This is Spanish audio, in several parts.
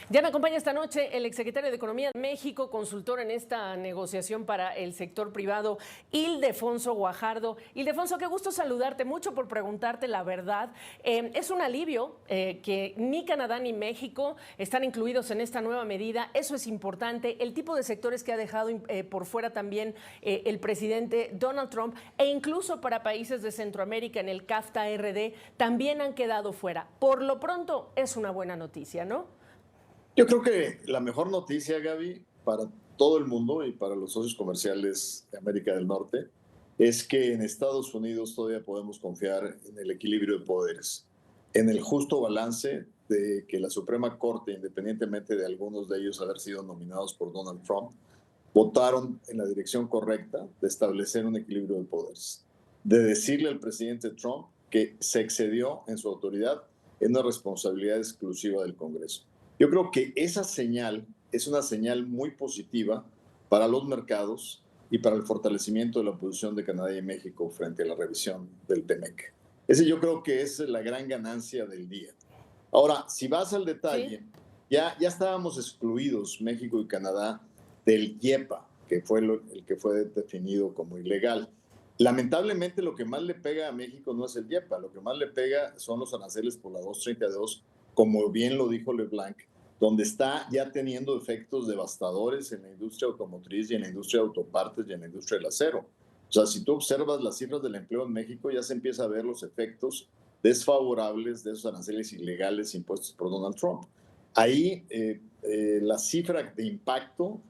Ya me acompaña esta noche el exsecretario de Economía de México, consultor en esta negociación para el sector privado, Ildefonso Guajardo. Ildefonso, qué gusto saludarte, mucho por preguntarte la verdad. Es un alivio que ni Canadá ni México están incluidos en esta nueva medida, eso es importante. El tipo de sectores que ha dejado por fuera también el presidente Donald Trump e incluso para países de Centroamérica en el CAFTA-RD también han quedado fuera. Por lo pronto es una buena noticia, ¿no? Yo creo que la mejor noticia, Gaby, para todo el mundo y para los socios comerciales de América del Norte, es que en Estados Unidos todavía podemos confiar en el equilibrio de poderes, en el justo balance de que la Suprema Corte, independientemente de algunos de ellos haber sido nominados por Donald Trump, votaron en la dirección correcta de establecer un equilibrio de poderes, de decirle al presidente Trump que se excedió en su autoridad en una responsabilidad exclusiva del Congreso. Yo creo que esa señal es una señal muy positiva para los mercados y para el fortalecimiento de la posición de Canadá y México frente a la revisión del TEMEC. Ese yo creo que es la gran ganancia del día. Ahora, si vas al Sí. detalle, ya estábamos excluidos México y Canadá del IEPA, que fue el que fue definido como ilegal. Lamentablemente lo que más le pega a México no es el IEPA, lo que más le pega son los aranceles por la 232, como bien lo dijo LeBlanc, donde está ya teniendo efectos devastadores en la industria automotriz y en la industria de autopartes y en la industria del acero. O sea, si tú observas las cifras del empleo en México, ya se empieza a ver los efectos desfavorables de esos aranceles ilegales impuestos por Donald Trump. Ahí la cifra de impacto,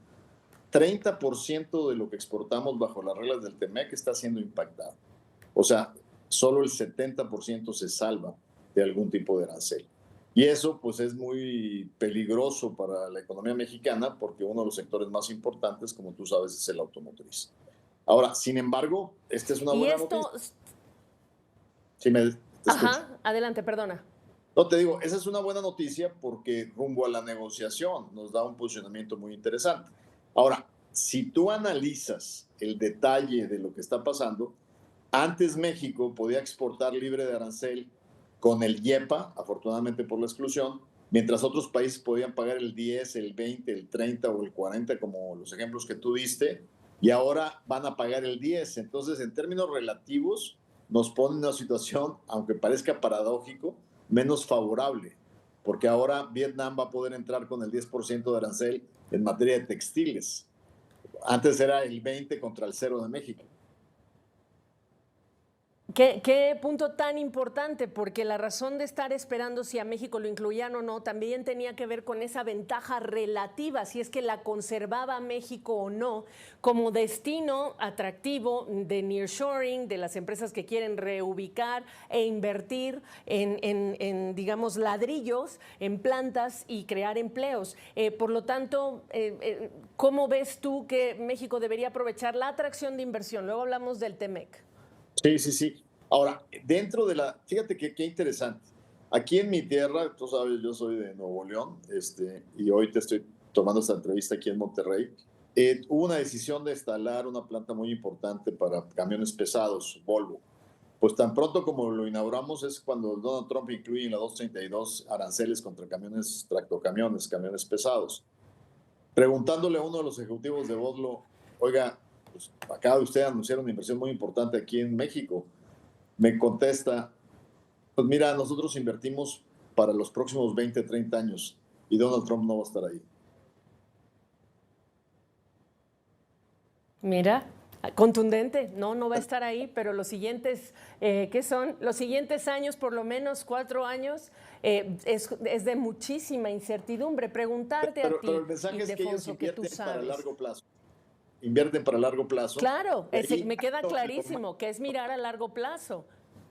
30% de lo que exportamos bajo las reglas del TEMEC está siendo impactado. O sea, solo el 70% se salva de algún tipo de arancel. Y eso pues es muy peligroso para la economía mexicana porque uno de los sectores más importantes, como tú sabes, es el automotriz. Ahora, sin embargo, esta es una Y buena esto, noticia. Si te escucho. ajá, adelante, perdona. No, te digo, esa es una buena noticia porque rumbo a la negociación nos da un posicionamiento muy interesante. Ahora, si tú analizas el detalle de lo que está pasando, antes México podía exportar libre de arancel con el IEPA, afortunadamente por la exclusión, mientras otros países podían pagar el 10, el 20, el 30 o el 40, como los ejemplos que tú diste, y ahora van a pagar el 10. Entonces, en términos relativos, nos pone en una situación, aunque parezca paradójico, menos favorable, porque ahora Vietnam va a poder entrar con el 10% de arancel en materia de textiles. Antes era el 20 contra el 0 de México. ¿Qué punto tan importante? Porque la razón de estar esperando si a México lo incluían o no también tenía que ver con esa ventaja relativa, si es que la conservaba México o no, como destino atractivo de nearshoring, de las empresas que quieren reubicar e invertir en digamos, ladrillos, en plantas y crear empleos. Por lo tanto, ¿cómo ves tú que México debería aprovechar la atracción de inversión? Luego hablamos del TEMEC. Sí, sí, sí. Ahora, dentro de fíjate que qué interesante. Aquí en mi tierra, tú sabes, yo soy de Nuevo León, y hoy te estoy tomando esta entrevista aquí en Monterrey. Hubo una decisión de instalar una planta muy importante para camiones pesados, Volvo. Pues tan pronto como lo inauguramos es cuando Donald Trump incluye en la 232 aranceles contra camiones, tractocamiones, camiones pesados. Preguntándole a uno de los ejecutivos de Volvo, oiga, pues acaba de usted anunciar una inversión muy importante aquí en México. Me contesta, pues mira, nosotros invertimos para los próximos 20, 30 años y Donald Trump no va a estar ahí. Mira, contundente, no va a estar ahí, pero los siguientes, ¿qué son? Los siguientes años, por lo menos 4 años, es de muchísima incertidumbre. Preguntarte a Pero ti, el mensaje es que ellos Ildefonso, que tú invierten para sabes. largo plazo. Invierten para largo plazo. Claro, Y ahí, me queda clarísimo que es mirar a largo plazo.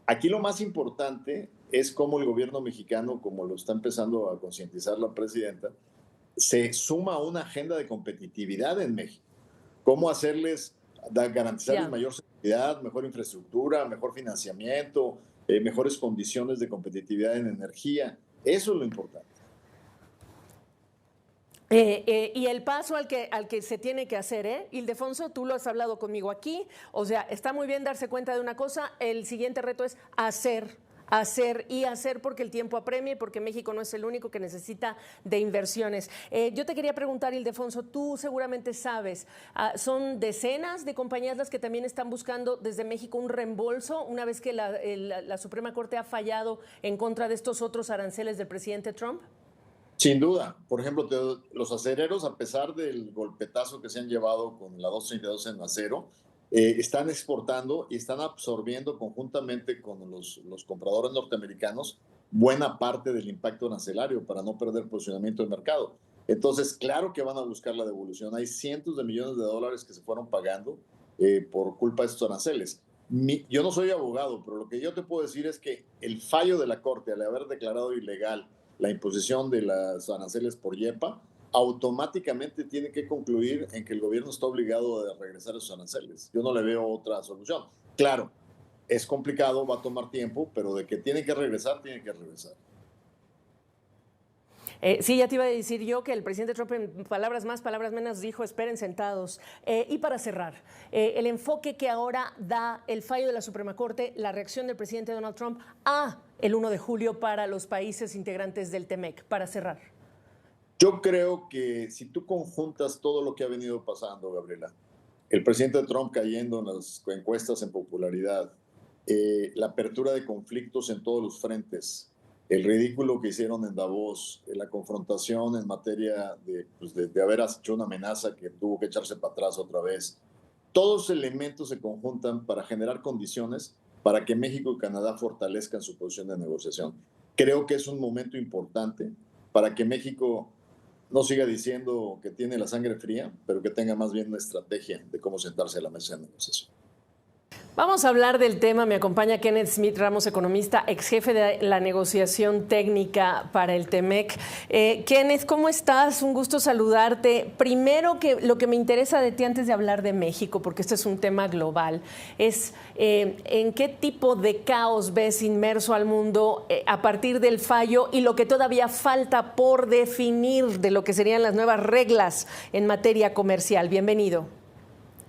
aquí lo más importante es cómo el gobierno mexicano, como lo está empezando a concientizar la presidenta, se suma a una agenda de competitividad en México. Cómo garantizarles Ya. mayor seguridad, mejor infraestructura, mejor financiamiento, mejores condiciones de competitividad en energía. Eso es lo importante. Y el paso al que se tiene que hacer, Ildefonso, tú lo has hablado conmigo aquí, o sea, está muy bien darse cuenta de una cosa, el siguiente reto es hacer porque el tiempo apremia y porque México no es el único que necesita de inversiones. Yo te quería preguntar, Ildefonso, tú seguramente sabes, son decenas de compañías las que también están buscando desde México un reembolso una vez que la Suprema Corte ha fallado en contra de estos otros aranceles del presidente Trump. Sin duda. Por ejemplo, los acereros, a pesar del golpetazo que se han llevado con la 232 en acero, están exportando y están absorbiendo conjuntamente con los compradores norteamericanos buena parte del impacto arancelario para no perder posicionamiento de mercado. Entonces, claro que van a buscar la devolución. Hay cientos de millones de dólares que se fueron pagando por culpa de estos aranceles. Yo no soy abogado, pero lo que yo te puedo decir es que el fallo de la Corte al haber declarado ilegal la imposición de las aranceles por YEPA, automáticamente tiene que concluir en que el gobierno está obligado a regresar esos aranceles. Yo no le veo otra solución. Claro, es complicado, va a tomar tiempo, pero de que tiene que regresar, tiene que regresar. Sí, ya te iba a decir yo que el presidente Trump, en palabras más, palabras menos, dijo esperen sentados. Y para cerrar, el enfoque que ahora da el fallo de la Suprema Corte, la reacción del presidente Donald Trump a el 1 de julio para los países integrantes del TEMEC, para cerrar. Yo creo que si tú conjuntas todo lo que ha venido pasando, Gabriela, el presidente Trump cayendo en las encuestas en popularidad, la apertura de conflictos en todos los frentes, el ridículo que hicieron en Davos, la confrontación en materia de haber hecho una amenaza que tuvo que echarse para atrás otra vez. Todos los elementos se conjuntan para generar condiciones para que México y Canadá fortalezcan su posición de negociación. Creo que es un momento importante para que México no siga diciendo que tiene la sangre fría, pero que tenga más bien una estrategia de cómo sentarse a la mesa de negociación. Vamos a hablar del tema. Me acompaña Kenneth Smith Ramos, economista, ex jefe de la negociación técnica para el TEMEC. Kenneth, ¿cómo estás? Un gusto saludarte. Primero, lo que me interesa de ti antes de hablar de México, porque este es un tema global, es en qué tipo de caos ves inmerso al mundo a partir del fallo y lo que todavía falta por definir de lo que serían las nuevas reglas en materia comercial. Bienvenido.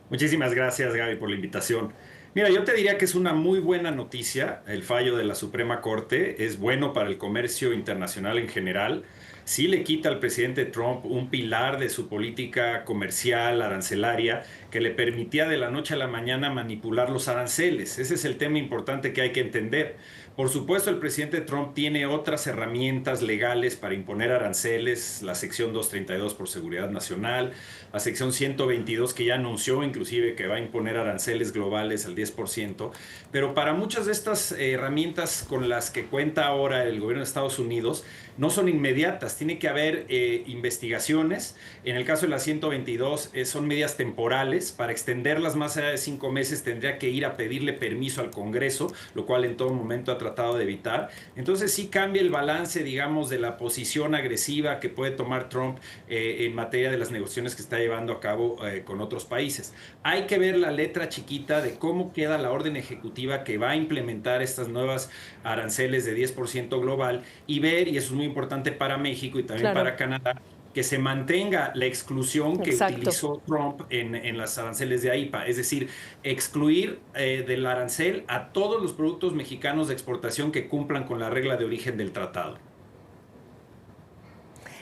Muchísimas gracias, Gaby, por la invitación. Mira, yo te diría que es una muy buena noticia el fallo de la Suprema Corte. Es bueno para el comercio internacional en general. Sí le quita al presidente Trump un pilar de su política comercial, arancelaria, que le permitía de la noche a la mañana manipular los aranceles. Ese es el tema importante que hay que entender. Por supuesto, el presidente Trump tiene otras herramientas legales para imponer aranceles, la sección 232 por seguridad nacional, la sección 122 que ya anunció inclusive que va a imponer aranceles globales al 10%, pero para muchas de estas herramientas con las que cuenta ahora el gobierno de Estados Unidos no son inmediatas, tiene que haber investigaciones. En el caso de la 122 son medidas temporales, para extenderlas más allá de 5 meses tendría que ir a pedirle permiso al Congreso, lo cual en todo momento ha tratado de evitar. Entonces sí cambia el balance, digamos, de la posición agresiva que puede tomar Trump en materia de las negociaciones que está llevando a cabo con otros países. Hay que ver la letra chiquita de cómo queda la orden ejecutiva que va a implementar estas nuevas aranceles de 10% global y ver, y eso es muy importante para México y también para Canadá, que se mantenga la exclusión que utilizó Trump en las aranceles de AIPA, es decir, excluir del arancel a todos los productos mexicanos de exportación que cumplan con la regla de origen del tratado.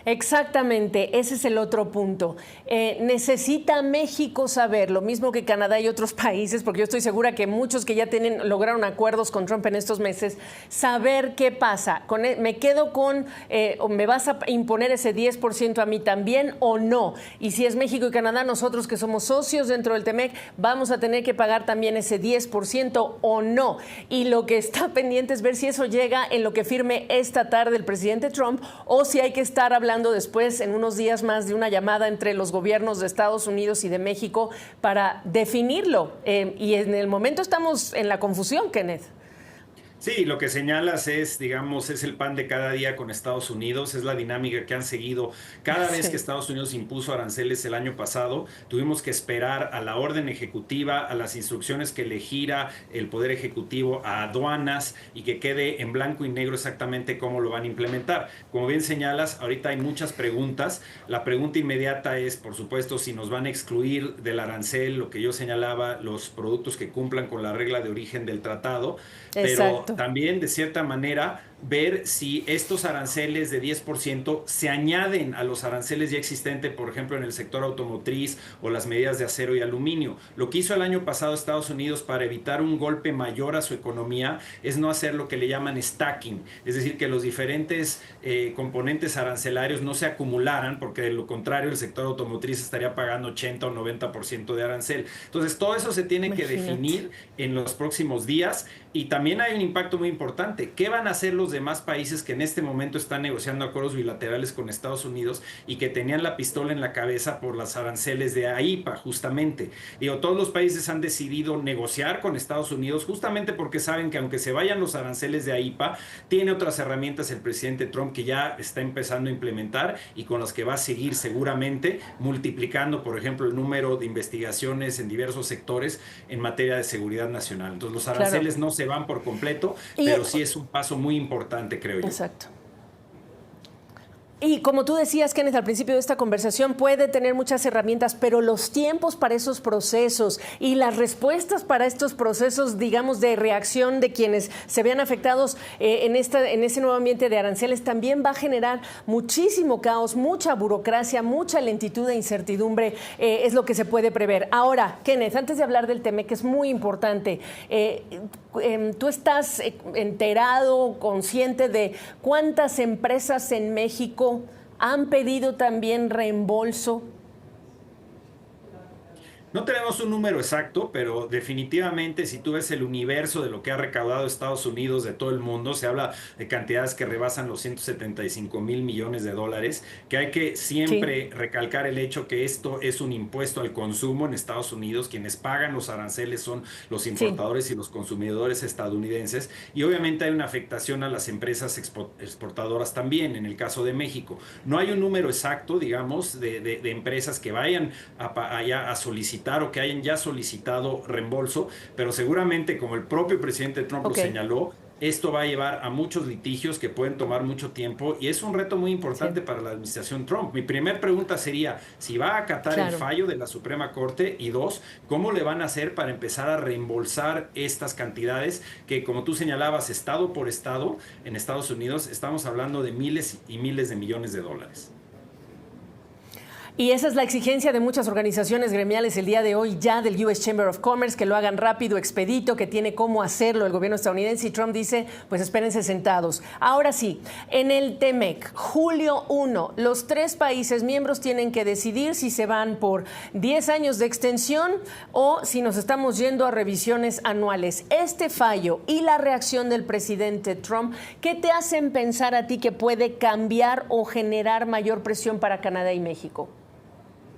Exactamente, ese es el otro punto. Necesita México saber, lo mismo que Canadá y otros países, porque yo estoy segura que muchos que ya lograron acuerdos con Trump en estos meses, saber qué pasa. ¿Me quedo con, o me vas a imponer ese 10% a mí también o no? Y si es México y Canadá, nosotros que somos socios dentro del TEMEC, vamos a tener que pagar también ese 10% o no. Y lo que está pendiente es ver si eso llega en lo que firme esta tarde el presidente Trump o si hay que estar hablando después, en unos días más, de una llamada entre los gobiernos de Estados Unidos y de México para definirlo. Y en el momento estamos en la confusión, Kenneth. Sí, lo que señalas es, digamos, es el pan de cada día con Estados Unidos, es la dinámica que han seguido. Cada vez que Estados Unidos impuso aranceles el año pasado, tuvimos que esperar a la orden ejecutiva, a las instrucciones que le gira el Poder Ejecutivo a aduanas y que quede en blanco y negro exactamente cómo lo van a implementar. Como bien señalas, ahorita hay muchas preguntas. La pregunta inmediata es, por supuesto, si nos van a excluir del arancel, lo que yo señalaba, los productos que cumplan con la regla de origen del tratado. Pero también, de cierta manera, ver si estos aranceles de 10% se añaden a los aranceles ya existentes, por ejemplo, en el sector automotriz o las medidas de acero y aluminio. Lo que hizo el año pasado Estados Unidos para evitar un golpe mayor a su economía es no hacer lo que le llaman stacking, es decir, que los diferentes componentes arancelarios no se acumularan, porque de lo contrario el sector automotriz estaría pagando 80 o 90% de arancel. Entonces, todo eso se tiene que definir en los próximos días. Y también hay un impacto muy importante. ¿Qué van a hacer los demás países que en este momento están negociando acuerdos bilaterales con Estados Unidos y que tenían la pistola en la cabeza por las aranceles de AIPA, justamente? Digo, todos los países han decidido negociar con Estados Unidos justamente porque saben que aunque se vayan los aranceles de AIPA, tiene otras herramientas el presidente Trump que ya está empezando a implementar y con las que va a seguir seguramente multiplicando, por ejemplo, el número de investigaciones en diversos sectores en materia de seguridad nacional. Entonces, los aranceles no se van por completo, pero sí es un paso muy importante, creo yo. Exacto. Y como tú decías, Kenneth, al principio de esta conversación, puede tener muchas herramientas, pero los tiempos para esos procesos y las respuestas para estos procesos, digamos, de reacción de quienes se vean afectados en ese nuevo ambiente de aranceles, también va a generar muchísimo caos, mucha burocracia, mucha lentitud e incertidumbre, es lo que se puede prever. Ahora, Kenneth, antes de hablar del TEMEC, que es muy importante, tú estás enterado, consciente de cuántas empresas en México han pedido también reembolso. No tenemos un número exacto, pero definitivamente si tú ves el universo de lo que ha recaudado Estados Unidos de todo el mundo, se habla de cantidades que rebasan los 175,000 millones de dólares, que hay que siempre recalcar el hecho que esto es un impuesto al consumo en Estados Unidos. Quienes pagan los aranceles son los importadores y los consumidores estadounidenses, y obviamente hay una afectación a las empresas exportadoras también, en el caso de México. No hay un número exacto, digamos, de empresas que vayan allá a solicitar o que hayan ya solicitado reembolso, pero seguramente, como el propio presidente Trump lo señaló, esto va a llevar a muchos litigios que pueden tomar mucho tiempo y es un reto muy importante para la administración Trump. Mi primera pregunta sería si va a acatar el fallo de la Suprema Corte, y dos, ¿cómo le van a hacer para empezar a reembolsar estas cantidades que, como tú señalabas, estado por estado en Estados Unidos estamos hablando de miles y miles de millones de dólares? Y esa es la exigencia de muchas organizaciones gremiales el día de hoy ya del US Chamber of Commerce, que lo hagan rápido, expedito, que tiene cómo hacerlo el gobierno estadounidense, y Trump dice, pues espérense sentados. Ahora sí, en el TEMEC, julio 1, los 3 países miembros tienen que decidir si se van por 10 años de extensión o si nos estamos yendo a revisiones anuales. Este fallo y la reacción del presidente Trump, ¿qué te hacen pensar a ti que puede cambiar o generar mayor presión para Canadá y México?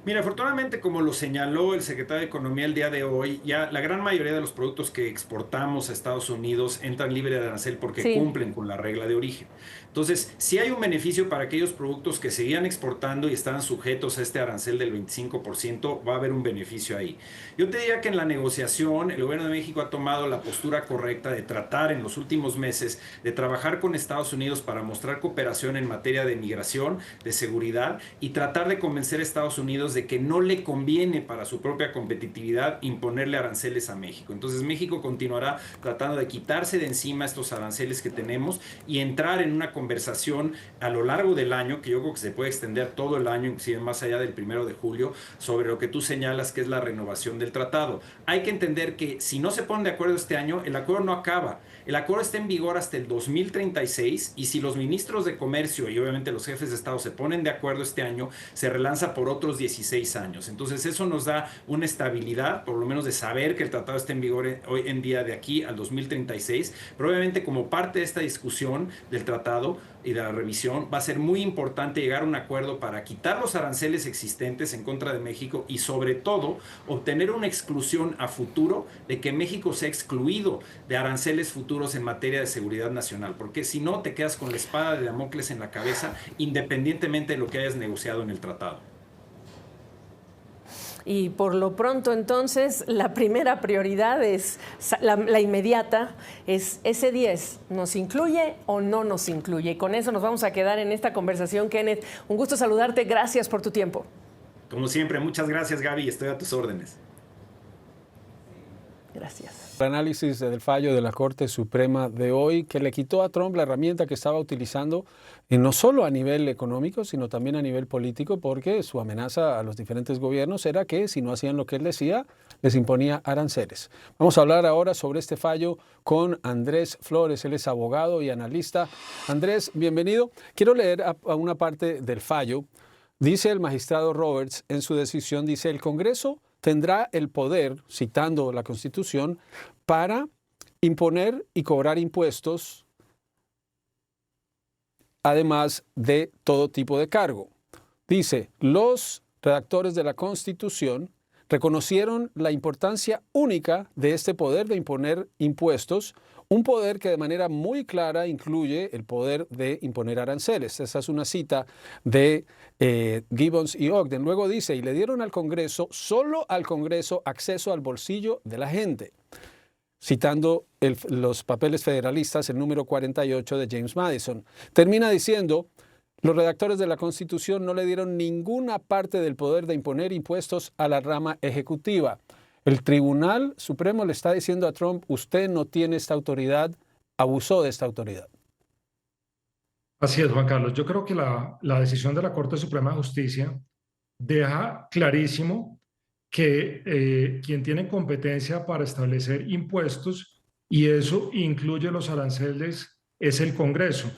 Mira, afortunadamente, como lo señaló el secretario de Economía el día de hoy, ya la gran mayoría de los productos que exportamos a Estados Unidos entran libre de arancel porque cumplen con la regla de origen. Entonces, sí hay un beneficio para aquellos productos que seguían exportando y estaban sujetos a este arancel del 25%, va a haber un beneficio ahí. Yo te diría que en la negociación el gobierno de México ha tomado la postura correcta de tratar en los últimos meses de trabajar con Estados Unidos para mostrar cooperación en materia de migración, de seguridad, y tratar de convencer a Estados Unidos de que no le conviene para su propia competitividad imponerle aranceles a México. Entonces México continuará tratando de quitarse de encima estos aranceles que tenemos y entrar en una conversación a lo largo del año, que yo creo que se puede extender todo el año, inclusive más allá del 1 de julio, sobre lo que tú señalas que es la renovación del tratado. Hay que entender que si no se ponen de acuerdo este año, el acuerdo no acaba. El acuerdo está en vigor hasta el 2036 y si los ministros de Comercio y obviamente los jefes de Estado se ponen de acuerdo este año, se relanza por otros 16 años. Entonces eso nos da una estabilidad, por lo menos de saber que el tratado está en vigor hoy en día de aquí al 2036, pero obviamente como parte de esta discusión del tratado y de la revisión va a ser muy importante llegar a un acuerdo para quitar los aranceles existentes en contra de México y sobre todo obtener una exclusión a futuro de que México sea excluido de aranceles futuros en materia de seguridad nacional, porque si no te quedas con la espada de Damocles en la cabeza independientemente de lo que hayas negociado en el tratado. Y por lo pronto, entonces, la primera prioridad es la inmediata, es ese 10, ¿nos incluye o no nos incluye? Y con eso nos vamos a quedar en esta conversación, Kenneth. Un gusto saludarte, gracias por tu tiempo. Como siempre, muchas gracias, Gaby, estoy a tus órdenes. Gracias. El análisis del fallo de la Corte Suprema de hoy, que le quitó a Trump la herramienta que estaba utilizando, no solo a nivel económico, sino también a nivel político, porque su amenaza a los diferentes gobiernos era que si no hacían lo que él decía, les imponía aranceles. Vamos a hablar ahora sobre este fallo con Andrés Flores. Él es abogado y analista. Andrés, bienvenido. Quiero leer a una parte del fallo. Dice el magistrado Roberts en su decisión, dice, el Congreso tendrá el poder, citando la Constitución, para imponer y cobrar impuestos, además de todo tipo de cargo. Dice, los redactores de la Constitución reconocieron la importancia única de este poder de imponer impuestos, un poder que de manera muy clara incluye el poder de imponer aranceles. Esa es una cita de Gibbons y Ogden. Luego dice, y le dieron al Congreso, solo al Congreso, acceso al bolsillo de la gente, citando los papeles federalistas, el número 48 de James Madison. Termina diciendo, los redactores de la Constitución no le dieron ninguna parte del poder de imponer impuestos a la rama ejecutiva. El Tribunal Supremo le está diciendo a Trump, usted no tiene esta autoridad, abusó de esta autoridad. Así es, Juan Carlos. Yo creo que la decisión de la Corte Suprema de Justicia deja clarísimo que quien tiene competencia para establecer impuestos, y eso incluye los aranceles, es el Congreso.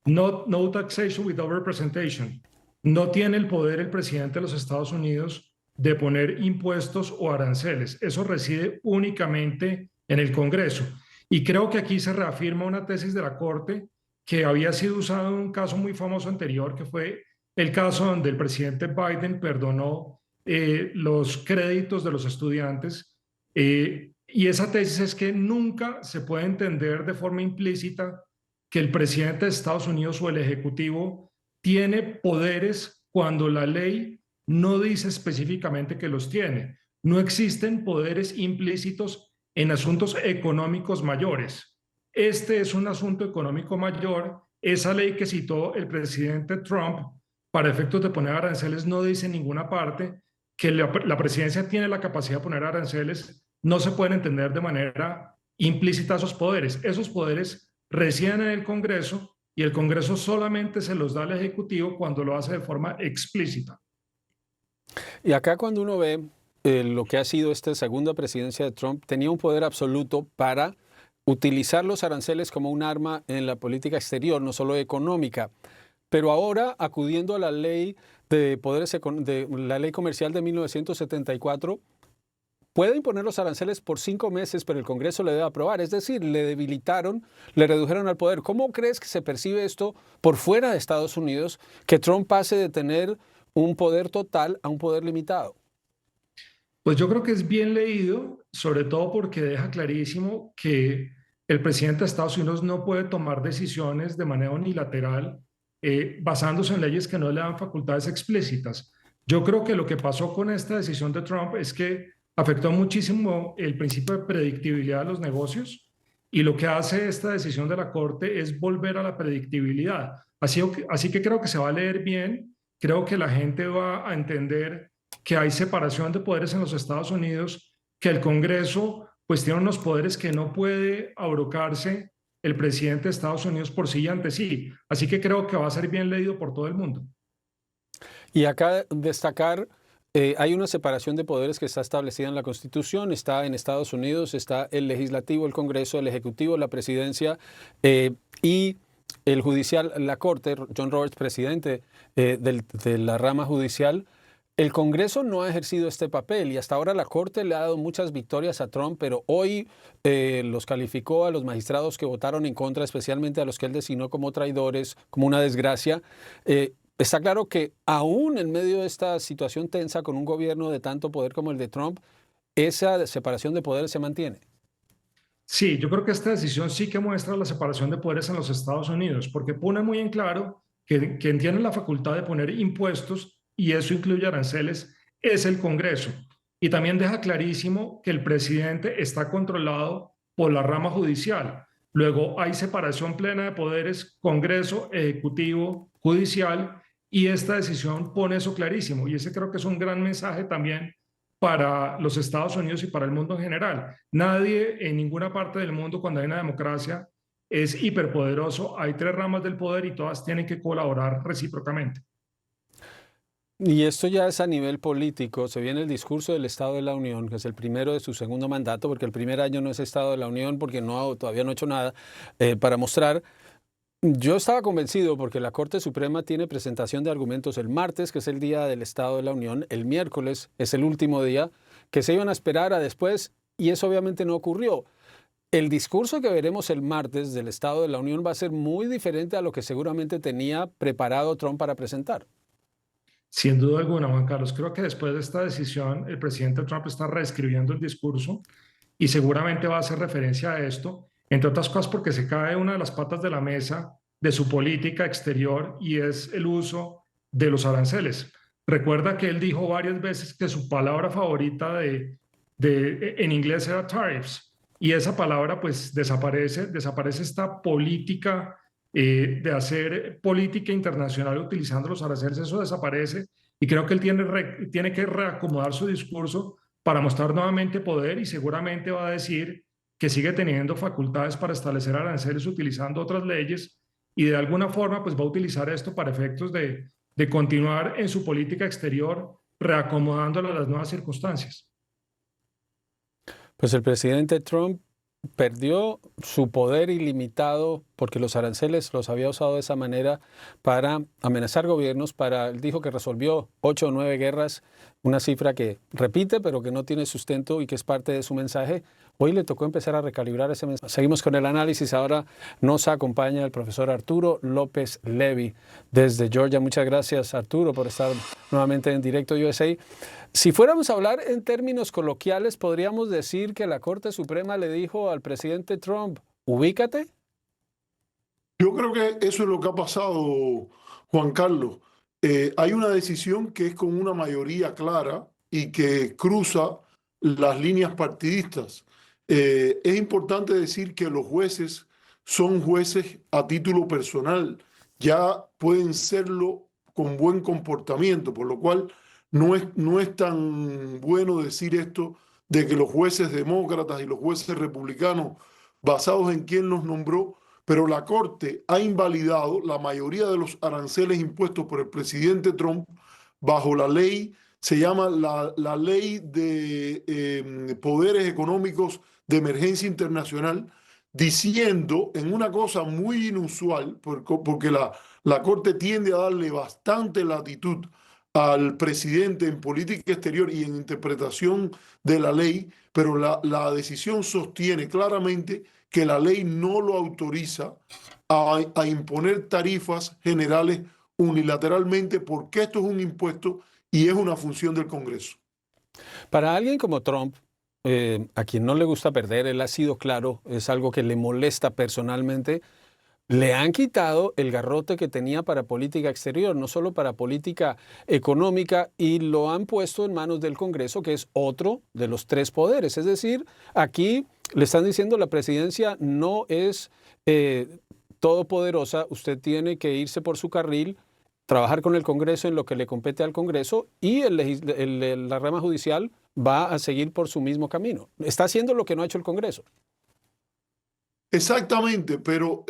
No taxation without representation. No tiene el poder el presidente de los Estados Unidos de poner impuestos o aranceles. Eso reside únicamente en el Congreso. Y creo que aquí se reafirma una tesis de la Corte que había sido usada en un caso muy famoso anterior, que fue el caso donde el presidente Biden perdonó los créditos de los estudiantes. Y esa tesis es que nunca se puede entender de forma implícita que el presidente de Estados Unidos o el Ejecutivo tiene poderes cuando la ley no dice específicamente que los tiene. No existen poderes implícitos en asuntos económicos mayores. Este es un asunto económico mayor. Esa ley que citó el presidente Trump para efectos de poner aranceles no dice en ninguna parte que la presidencia tiene la capacidad de poner aranceles. No se pueden entender de manera implícita esos poderes. Esos poderes residen en el Congreso y el Congreso solamente se los da al Ejecutivo cuando lo hace de forma explícita. Y acá cuando uno ve lo que ha sido esta segunda presidencia de Trump, tenía un poder absoluto para utilizar los aranceles como un arma en la política exterior, no solo económica. Pero ahora, acudiendo a la ley de poderes de la ley comercial de 1974, puede imponer los aranceles por 5 meses, pero el Congreso le debe aprobar. Es decir, le debilitaron, le redujeron al poder. ¿Cómo crees que se percibe esto por fuera de Estados Unidos, que Trump pase de tener un poder total a un poder limitado? Pues yo creo que es bien leído, sobre todo porque deja clarísimo que el presidente de Estados Unidos no puede tomar decisiones de manera unilateral basándose en leyes que no le dan facultades explícitas. Yo creo que lo que pasó con esta decisión de Trump es que afectó muchísimo el principio de predictibilidad de los negocios, y lo que hace esta decisión de la Corte es volver a la predictibilidad. Así que creo que se va a leer bien. Creo que la gente va a entender que hay separación de poderes en los Estados Unidos, que el Congreso pues tiene unos poderes que no puede abrogarse el presidente de Estados Unidos por sí y ante sí. Así que creo que va a ser bien leído por todo el mundo. Y acá destacar, hay una separación de poderes que está establecida en la Constitución. Está en Estados Unidos, está el legislativo, el Congreso, el ejecutivo, la presidencia y el judicial, la Corte. John Roberts, presidente de la rama judicial. El Congreso no ha ejercido este papel y hasta ahora la Corte le ha dado muchas victorias a Trump, pero hoy los calificó a los magistrados que votaron en contra, especialmente a los que él designó como traidores, como una desgracia. Está claro que aún en medio de esta situación tensa con un gobierno de tanto poder como el de Trump, esa separación de poderes se mantiene. Sí, yo creo que esta decisión sí que muestra la separación de poderes en los Estados Unidos, porque pone muy en claro que quien tiene la facultad de poner impuestos, y eso incluye aranceles, es el Congreso. Y también deja clarísimo que el presidente está controlado por la rama judicial. Luego hay separación plena de poderes, Congreso, Ejecutivo, Judicial, y esta decisión pone eso clarísimo. Y ese creo que es un gran mensaje también para los Estados Unidos y para el mundo en general. Nadie en ninguna parte del mundo, cuando hay una democracia, es hiperpoderoso. Hay tres ramas del poder y todas tienen que colaborar recíprocamente. Y esto ya es a nivel político. Se viene el discurso del Estado de la Unión, que es el primero de su segundo mandato, porque el primer año no es Estado de la Unión, porque todavía no ha hecho nada para mostrar. Yo estaba convencido porque la Corte Suprema tiene presentación de argumentos el martes, que es el día del Estado de la Unión, el miércoles es el último día, que se iban a esperar a después, y eso obviamente no ocurrió. El discurso que veremos el martes del Estado de la Unión va a ser muy diferente a lo que seguramente tenía preparado Trump para presentar. Sin duda alguna, Juan Carlos. Creo que después de esta decisión, el presidente Trump está reescribiendo el discurso y seguramente va a hacer referencia a esto, entre otras cosas porque se cae una de las patas de la mesa de su política exterior y es el uso de los aranceles. Recuerda que él dijo varias veces que su palabra favorita en inglés era tariffs, y esa palabra pues desaparece esta política de hacer política internacional utilizando los aranceles. Eso desaparece y creo que él tiene que reacomodar su discurso para mostrar nuevamente poder, y seguramente va a decir que sigue teniendo facultades para establecer aranceles utilizando otras leyes, y de alguna forma pues va a utilizar esto para efectos de continuar en su política exterior, reacomodándolo a las nuevas circunstancias. Pues el presidente Trump perdió su poder ilimitado porque los aranceles los había usado de esa manera para amenazar gobiernos. Él dijo que resolvió 8 o 9 guerras, una cifra que repite pero que no tiene sustento y que es parte de su mensaje. Hoy le tocó empezar a recalibrar ese mensaje. Seguimos con el análisis. Ahora nos acompaña el profesor Arturo López Levy desde Georgia. Muchas gracias, Arturo, por estar nuevamente en Directo USA. Si fuéramos a hablar en términos coloquiales, podríamos decir que la Corte Suprema le dijo al presidente Trump, ubícate. Yo creo que eso es lo que ha pasado, Juan Carlos. Hay una decisión que es con una mayoría clara y que cruza las líneas partidistas. Es importante decir que los jueces son jueces a título personal, ya pueden serlo con buen comportamiento, por lo cual no es tan bueno decir esto de que los jueces demócratas y los jueces republicanos, basados en quién los nombró, pero la Corte ha invalidado la mayoría de los aranceles impuestos por el presidente Trump bajo la ley, se llama la Ley de Poderes Económicos de Emergencia Internacional, diciendo en una cosa muy inusual, porque la Corte tiende a darle bastante latitud al presidente en política exterior y en interpretación de la ley, pero la decisión sostiene claramente que la ley no lo autoriza a imponer tarifas generales unilateralmente, porque esto es un impuesto y es una función del Congreso. Para alguien como Trump, a quien no le gusta perder, él ha sido claro, es algo que le molesta personalmente. Le han quitado el garrote que tenía para política exterior, no solo para política económica, y lo han puesto en manos del Congreso, que es otro de los 3 poderes. Es decir, aquí le están diciendo la presidencia no es todopoderosa, usted tiene que irse por su carril, trabajar con el Congreso en lo que le compete al Congreso, y la rama judicial va a seguir por su mismo camino. Está haciendo lo que no ha hecho el Congreso. Exactamente, pero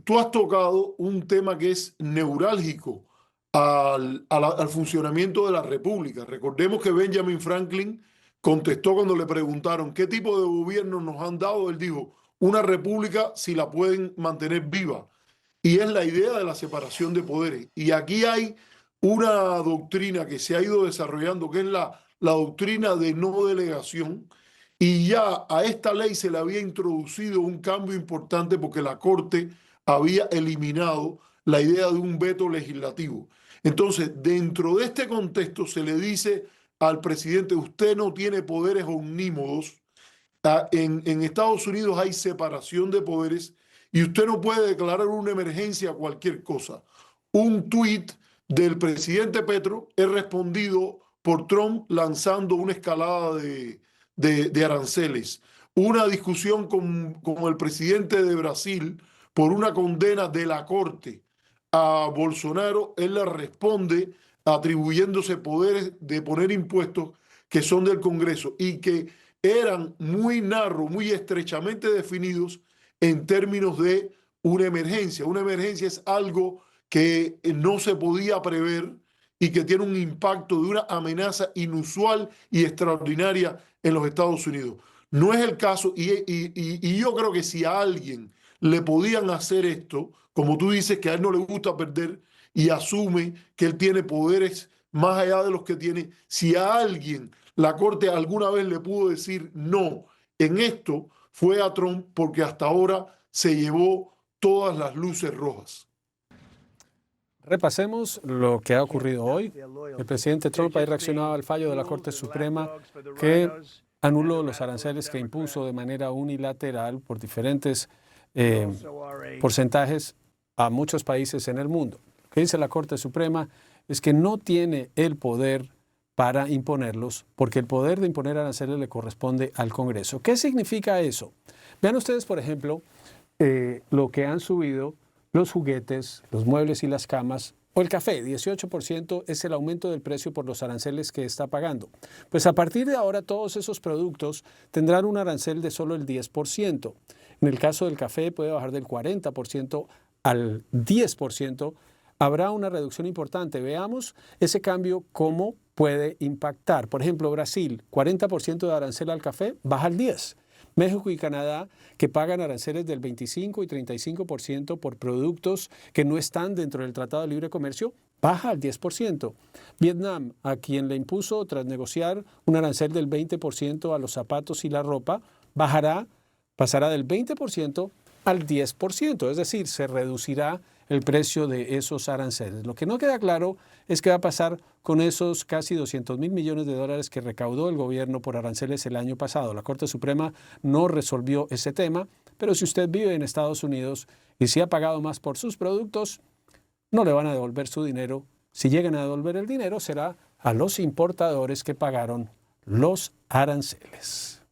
tú has tocado un tema que es neurálgico al funcionamiento de la República. Recordemos que Benjamin Franklin contestó cuando le preguntaron qué tipo de gobierno nos han dado. Él dijo, una república si la pueden mantener viva. Y es la idea de la separación de poderes. Y aquí hay una doctrina que se ha ido desarrollando, que es la doctrina de no delegación. Y ya a esta ley se le había introducido un cambio importante porque la Corte había eliminado la idea de un veto legislativo. Entonces, dentro de este contexto se le dice al presidente, usted no tiene poderes omnímodos. En Estados Unidos hay separación de poderes y usted no puede declarar una emergencia a cualquier cosa. Un tuit del presidente Petro es respondido por Trump lanzando una escalada de aranceles. Una discusión con el presidente de Brasil por una condena de la Corte a Bolsonaro, él le responde atribuyéndose poderes de poner impuestos que son del Congreso y que eran muy narrow, muy estrechamente definidos en términos de una emergencia. Una emergencia es algo que no se podía prever y que tiene un impacto de una amenaza inusual y extraordinaria en los Estados Unidos. No es el caso y yo creo que si a alguien le podían hacer esto, como tú dices, que a él no le gusta perder y asume que él tiene poderes más allá de los que tiene, si a alguien la Corte alguna vez le pudo decir no en esto, fue a Trump, porque hasta ahora se llevó todas las luces rojas. Repasemos lo que ha ocurrido hoy. El presidente Trump ha reaccionado al fallo de la Corte Suprema que anuló los aranceles que impuso de manera unilateral por diferentes porcentajes a muchos países en el mundo. Lo que dice la Corte Suprema es que no tiene el poder para imponerlos, porque el poder de imponer aranceles le corresponde al Congreso. ¿Qué significa eso? Vean ustedes, por ejemplo, lo que han subido los juguetes, los muebles y las camas, o el café. 18% es el aumento del precio por los aranceles que está pagando. Pues a partir de ahora todos esos productos tendrán un arancel de solo el 10%. En el caso del café puede bajar del 40% al 10%. Habrá una reducción importante. Veamos ese cambio cómo puede impactar. Por ejemplo, Brasil, 40% de arancel al café, baja al 10%. México y Canadá, que pagan aranceles del 25 y 35% por productos que no están dentro del Tratado de Libre Comercio, baja al 10%. Vietnam, a quien le impuso tras negociar un arancel del 20% a los zapatos y la ropa, pasará del 20% al 10%, es decir, se reducirá el precio de esos aranceles. Lo que no queda claro es qué va a pasar con esos casi 200.000 millones de dólares que recaudó el gobierno por aranceles el año pasado. La Corte Suprema no resolvió ese tema, pero si usted vive en Estados Unidos y si ha pagado más por sus productos, no le van a devolver su dinero. Si llegan a devolver el dinero, será a los importadores que pagaron los aranceles.